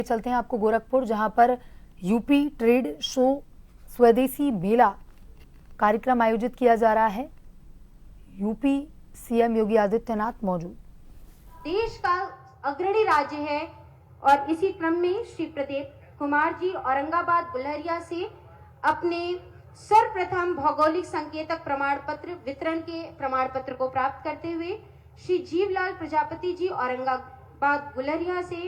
चलते हैं आपको गोरखपुर, जहां पर यूपी ट्रेड शो स्वदेशी मेला कार्यक्रम आयोजित किया जा रहा है। यूपी सीएम योगी आदित्यनाथ मौजूद। देश का अग्रणी राज्य है और इसी क्रम में श्री प्रदीप कुमार जी औरंगाबाद बुल्हरिया से अपने सर्वप्रथम भौगोलिक संकेतक प्रमाण पत्र वितरण के प्रमाण पत्र को प्राप्त करते हुए श्री जीवलाल प्रजापति जी औरंगाबाद बुल्हरिया से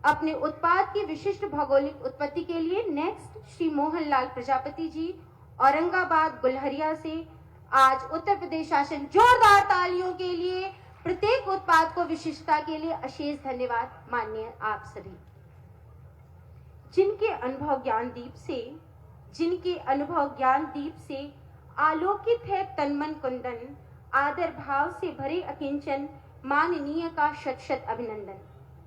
अपने उत्पाद की विशिष्ट भौगोलिक उत्पत्ति के लिए नेक्स्ट श्री मोहनलाल प्रजापति जी औरंगाबाद बुल्हरिया से आज उत्तर प्रदेश शासन जोरदार तालियों के लिए प्रत्येक उत्पाद को विशिष्टता के लिए अशेष धन्यवाद। माननीय आप सभी जिनके अनुभव ज्ञान दीप से आलोकित है तनमन कुंदन, आदर भाव से भरे अकिंचन, माननीय का शत शत अभिनंदन।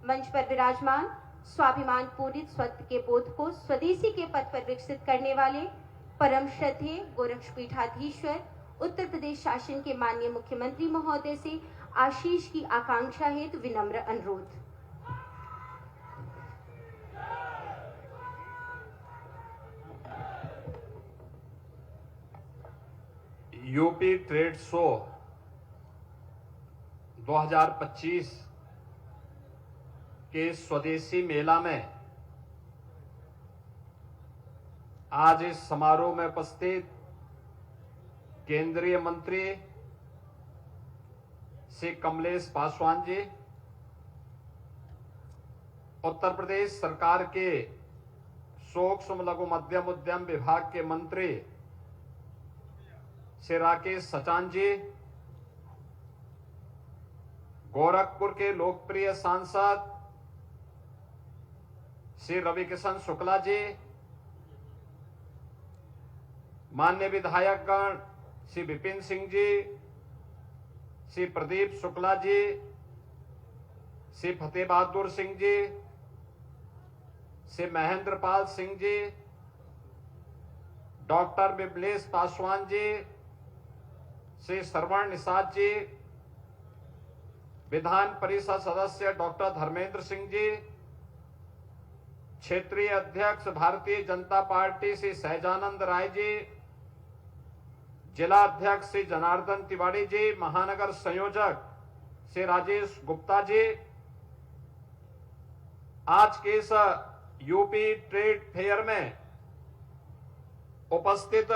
मंच पर विराजमान स्वाभिमान पूरित स्वत्व के बोध को स्वदेशी के पथ पर विकसित करने वाले परम श्रद्धेय गोरक्षपीठाधीश्वर उत्तर प्रदेश शासन के माननीय मुख्यमंत्री महोदय से आशीष की आकांक्षा हेतु विनम्र अनुरोध। यूपी ट्रेड शो 2025 के स्वदेशी मेला में आज इस समारोह में उपस्थित केंद्रीय मंत्री श्री कमलेश पासवान जी, उत्तर प्रदेश सरकार के सूक्ष्म लघु मध्यम उद्यम विभाग के मंत्री श्री राकेश सचान जी, गोरखपुर के लोकप्रिय सांसद श्री रविकिशन शुक्ला जी, माननीय विधायकगण श्री विपिन सिंह जी, श्री प्रदीप शुक्ला जी, श्री फतेह बहादुर सिंह जी, श्री महेंद्र पाल सिंह जी, डॉक्टर बिमलेश पासवान जी, श्री श्रवण निषाद जी, विधान परिषद सदस्य डॉक्टर धर्मेंद्र सिंह जी, क्षेत्रीय अध्यक्ष भारतीय जनता पार्टी श्री सहजानंद राय जी, जिला अध्यक्ष श्री जनार्दन तिवारी जी, महानगर संयोजक श्री राजेश गुप्ता जी, आज के इस यूपी ट्रेड फेयर में उपस्थित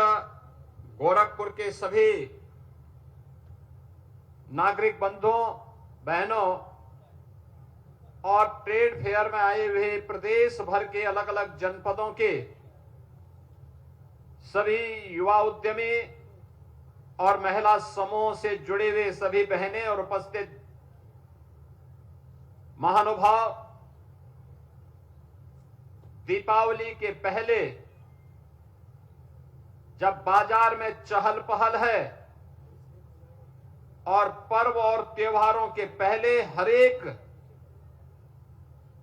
गोरखपुर के सभी नागरिक बंधुओं बहनों और ट्रेड फेयर में आए हुए प्रदेश भर के अलग अलग जनपदों के सभी युवा उद्यमी और महिला समूह से जुड़े हुए सभी बहनें और उपस्थित महानुभाव, दीपावली के पहले जब बाजार में चहल पहल है और पर्व और त्योहारों के पहले हर एक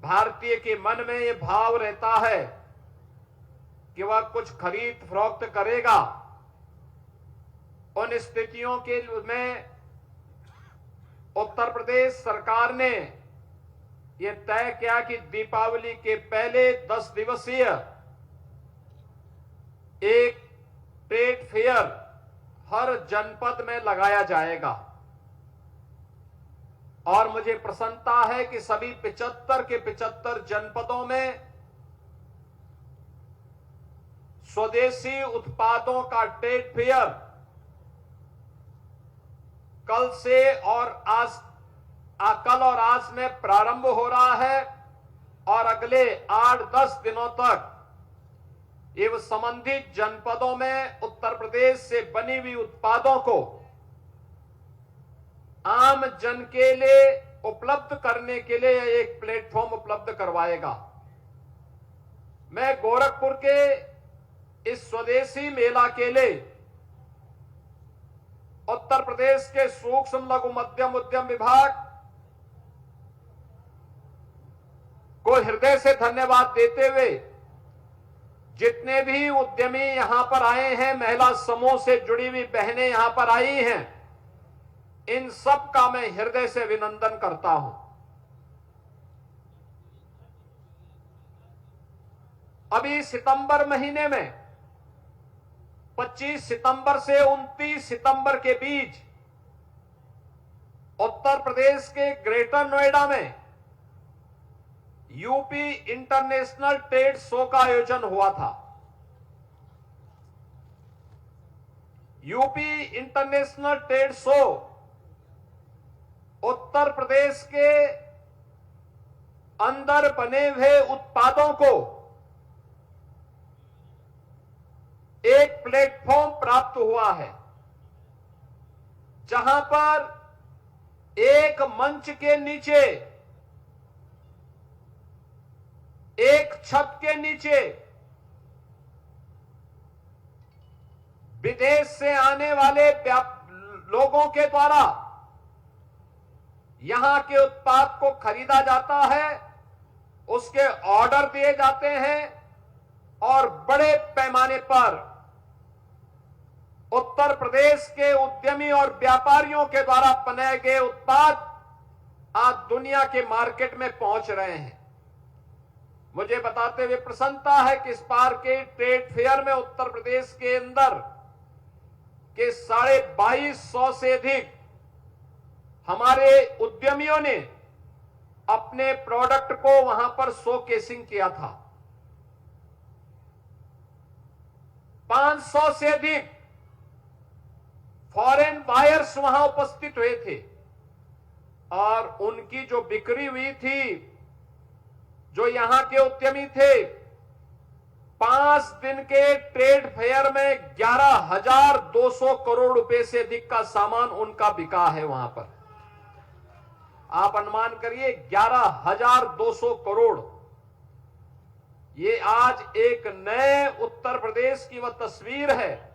भारतीय के मन में यह भाव रहता है कि वह कुछ खरीद फरोख्त करेगा, उन स्थितियों के में उत्तर प्रदेश सरकार ने यह तय किया कि दीपावली के पहले 10 दिवसीय एक ट्रेड फेयर हर जनपद में लगाया जाएगा और मुझे प्रसन्नता है कि सभी 75 के 75 जनपदों में स्वदेशी उत्पादों का ट्रेड फेयर कल और आज में प्रारंभ हो रहा है और अगले 8-10 दिनों तक एवं संबंधित जनपदों में उत्तर प्रदेश से बनी हुई उत्पादों को आम जन के लिए उपलब्ध करने के लिए एक प्लेटफॉर्म उपलब्ध करवाएगा। मैं गोरखपुर के इस स्वदेशी मेला के लिए उत्तर प्रदेश के सूक्ष्म लघु मध्यम उद्यम विभाग को हृदय से धन्यवाद देते हुए जितने भी उद्यमी यहां पर आए हैं, महिला समूह से जुड़ी हुई बहनें यहां पर आई हैं, इन सब का मैं हृदय से अभिनंदन करता हूं। अभी सितंबर महीने में 25 सितंबर से 29 सितंबर के बीच उत्तर प्रदेश के ग्रेटर नोएडा में यूपी इंटरनेशनल ट्रेड शो का आयोजन हुआ था। UP international trade show Uttar Pradesh के अंदर बने हुए उत्पादों को एक प्लेटफॉर्म प्राप्त हुआ है, जहां पर एक मंच के नीचे, एक छत के नीचे विदेश से आने वाले लोगों के द्वारा यहां के उत्पाद को खरीदा जाता है, उसके ऑर्डर दिए जाते हैं और बड़े पैमाने पर उत्तर प्रदेश के उद्यमी और व्यापारियों के द्वारा बनाए गए उत्पाद आज दुनिया के मार्केट में पहुंच रहे हैं। मुझे बताते हुए प्रसन्नता है कि इस बार के ट्रेड फेयर में उत्तर प्रदेश के अंदर के 2250 से अधिक हमारे उद्यमियों ने अपने प्रोडक्ट को वहां पर शोकेसिंग किया था। 500 से अधिक फॉरेन बायर्स वहां उपस्थित हुए थे और उनकी जो बिक्री हुई थी, जो यहां के उद्यमी थे, 5 दिन के ट्रेड फेयर में 11,200 करोड़ रुपए से अधिक का सामान उनका बिका है वहां पर। आप अनुमान करिए 11,200 करोड़। ये आज एक नए उत्तर प्रदेश की वह तस्वीर है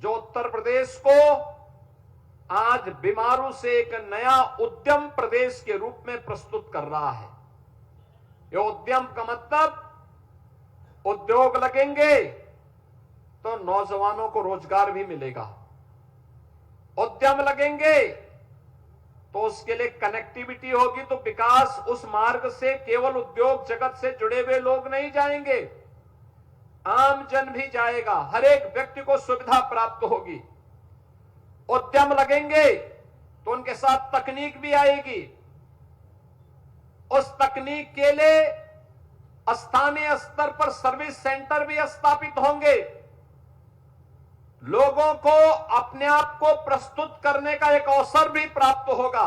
जो उत्तर प्रदेश को आज बीमारू से एक नया उद्यम प्रदेश के रूप में प्रस्तुत कर रहा है। ये उद्यम का मतलब, उद्योग लगेंगे तो नौजवानों को रोजगार भी मिलेगा, उद्यम लगेंगे तो उसके लिए कनेक्टिविटी होगी, तो विकास उस मार्ग से केवल उद्योग जगत से जुड़े हुए लोग नहीं जाएंगे, आम जन भी जाएगा, हर एक व्यक्ति को सुविधा प्राप्त होगी। उद्यम लगेंगे तो उनके साथ तकनीक भी आएगी, उस तकनीक के लिए स्थानीय स्तर पर सर्विस सेंटर भी स्थापित होंगे, लोगों को अपने आप को प्रस्तुत करने का एक अवसर भी प्राप्त होगा।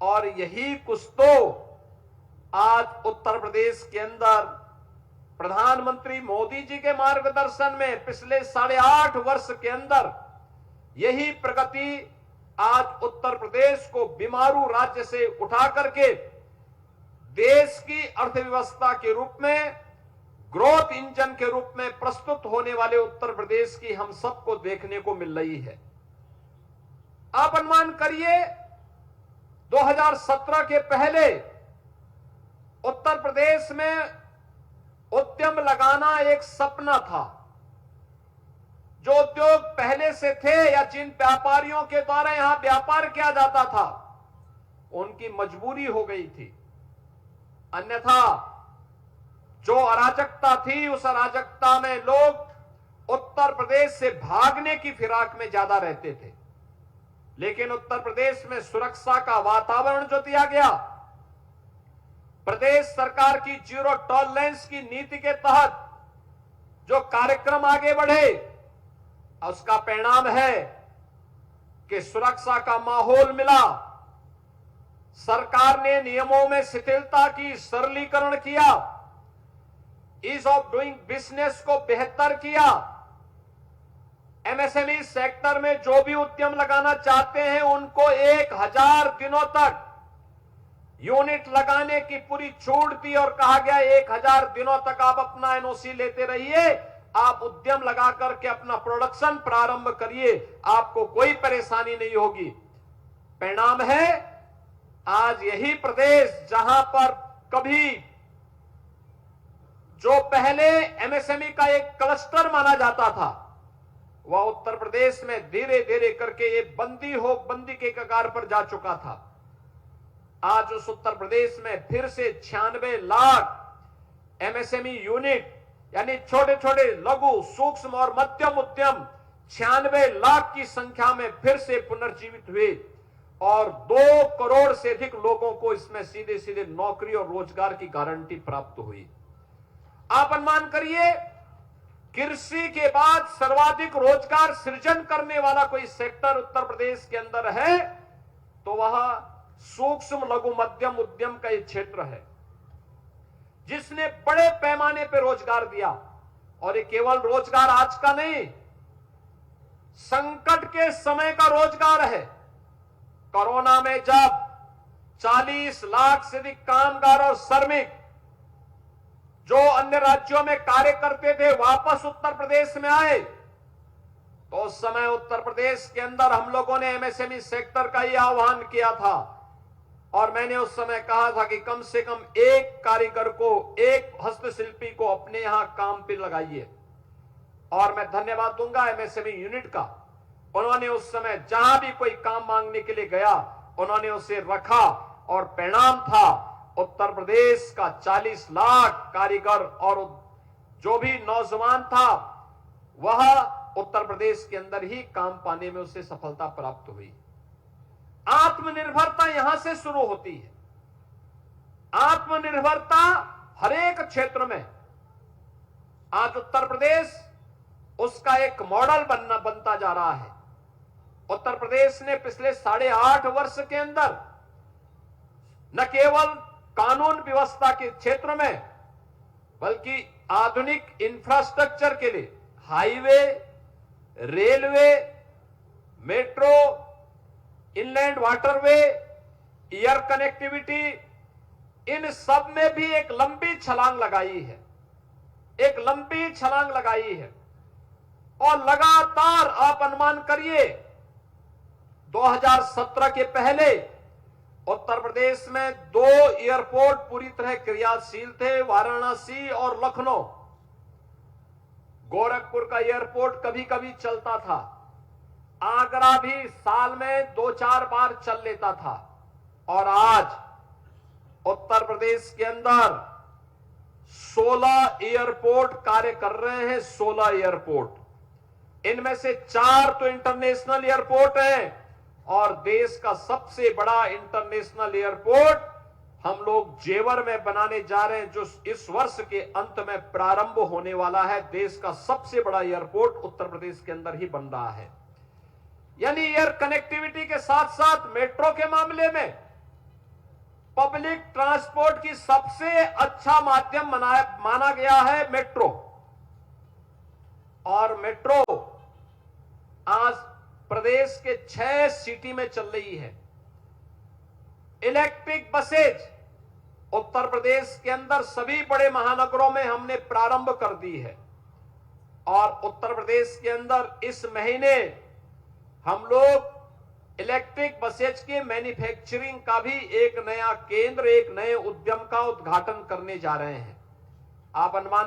और यही कुछ तो आज उत्तर प्रदेश के अंदर प्रधानमंत्री मोदी जी के मार्गदर्शन में पिछले 8.5 वर्ष के अंदर यही प्रगति आज उत्तर प्रदेश को बीमारू राज्य से उठा करके देश की अर्थव्यवस्था के रूप में, ग्रोथ इंजन के रूप में प्रस्तुत होने वाले उत्तर प्रदेश की हम सबको देखने को मिल रही है। आप अनुमान करिए 2017 के पहले उत्तर प्रदेश में उद्यम लगाना एक सपना था। जो उद्योग पहले से थे या जिन व्यापारियों के द्वारा यहां व्यापार किया जाता था, उनकी मजबूरी हो गई थी, अन्यथा जो अराजकता थी उस अराजकता में लोग उत्तर प्रदेश से भागने की फिराक में ज्यादा रहते थे। लेकिन उत्तर प्रदेश में सुरक्षा का वातावरण जो दिया गया, प्रदेश सरकार की जीरो टॉलरेंस की नीति के तहत जो कार्यक्रम आगे बढ़े, उसका परिणाम है कि सुरक्षा का माहौल मिला, सरकार ने नियमों में शिथिलता की, सरलीकरण किया, ईज ऑफ डूइंग बिजनेस को बेहतर किया। एमएसएमई सेक्टर में जो भी उद्यम लगाना चाहते हैं उनको 1000 दिनों तक यूनिट लगाने की पूरी छूट दी और कहा गया 1000 दिनों तक आप अपना एनओसी लेते रहिए, आप उद्यम लगा करके अपना प्रोडक्शन प्रारंभ करिए, आपको कोई परेशानी नहीं होगी। परिणाम है आज यही प्रदेश जहां पर कभी जो पहले एमएसएमई का एक क्लस्टर माना जाता था, वह उत्तर प्रदेश में धीरे धीरे करके ये बंदी के कगार पर जा चुका था। आज उस उत्तर प्रदेश में फिर से 96 लाख एमएसएमई यूनिट यानी छोटे छोटे लघु सूक्ष्म और मध्यम उद्यम 96 लाख की संख्या में फिर से पुनर्जीवित हुए और 2 करोड़ से अधिक लोगों को इसमें सीधे सीधे नौकरी और रोजगार की गारंटी प्राप्त हुई। आप अनुमान करिए, कृषि के बाद सर्वाधिक रोजगार सृजन करने वाला कोई सेक्टर उत्तर प्रदेश के अंदर है तो वह सूक्ष्म लघु मध्यम उद्यम का ये क्षेत्र है, जिसने बड़े पैमाने पर रोजगार दिया। और ये केवल रोजगार आज का नहीं, संकट के समय का रोजगार है। कोरोना में जब 40 लाख से अधिक कामगार और श्रमिक जो अन्य राज्यों में कार्य करते थे वापस उत्तर प्रदेश में आए, तो उस समय उत्तर प्रदेश के अंदर हम लोगों ने एमएसएमई सेक्टर का यह आह्वान किया था और मैंने उस समय कहा था कि कम से कम एक कारीगर को, एक हस्तशिल्पी को अपने यहां काम पे लगाइए। और मैं धन्यवाद दूंगा एमएसएमई यूनिट का, उन्होंने उस समय जहां भी कोई काम मांगने के लिए गया उन्होंने उसे रखा और परिणाम था उत्तर प्रदेश का 40 लाख कारीगर और जो भी नौजवान था वह उत्तर प्रदेश के अंदर ही काम पाने में उसे सफलता प्राप्त हुई। आत्मनिर्भरता यहां से शुरू होती है। आत्मनिर्भरता हर एक क्षेत्र में आज उत्तर प्रदेश उसका एक मॉडल बनता जा रहा है। उत्तर प्रदेश ने पिछले 8.5 वर्ष के अंदर न केवल कानून व्यवस्था के क्षेत्र में बल्कि आधुनिक इंफ्रास्ट्रक्चर के लिए highway, railway, metro, inland waterway, air connectivity, इन सब में भी एक लंबी छलांग लगाई है, एक लंबी छलांग लगाई है। और लगातार आप अनुमान करिए 2017 के पहले उत्तर प्रदेश में 2 एयरपोर्ट पूरी तरह क्रियाशील थे, वाराणसी और लखनऊ। गोरखपुर का एयरपोर्ट कभी कभी चलता था, आगरा भी साल में 2-4 बार चल लेता था। और आज उत्तर प्रदेश के अंदर 16 एयरपोर्ट कार्य कर रहे हैं, 16 एयरपोर्ट। इनमें से 4 तो इंटरनेशनल एयरपोर्ट हैं और देश का सबसे बड़ा इंटरनेशनल एयरपोर्ट हम लोग जेवर में बनाने जा रहे हैं, जो इस वर्ष के अंत में प्रारंभ होने वाला है। देश का सबसे बड़ा एयरपोर्ट उत्तर प्रदेश के अंदर ही बन रहा है। यानी एयर कनेक्टिविटी के साथ साथ मेट्रो के मामले में पब्लिक ट्रांसपोर्ट की सबसे अच्छा माध्यम माना गया है मेट्रो। और मेट्रो आज प्रदेश के 6 सिटी में चल रही है। इलेक्ट्रिक बसेज उत्तर प्रदेश के अंदर सभी बड़े महानगरों में हमने प्रारंभ कर दी है। और उत्तर प्रदेश के अंदर इस महीने हम लोग इलेक्ट्रिक बसेज की मैन्युफैक्चरिंग का भी एक नया केंद्र, एक नए उद्यम का उद्घाटन करने जा रहे हैं। आप अनुमान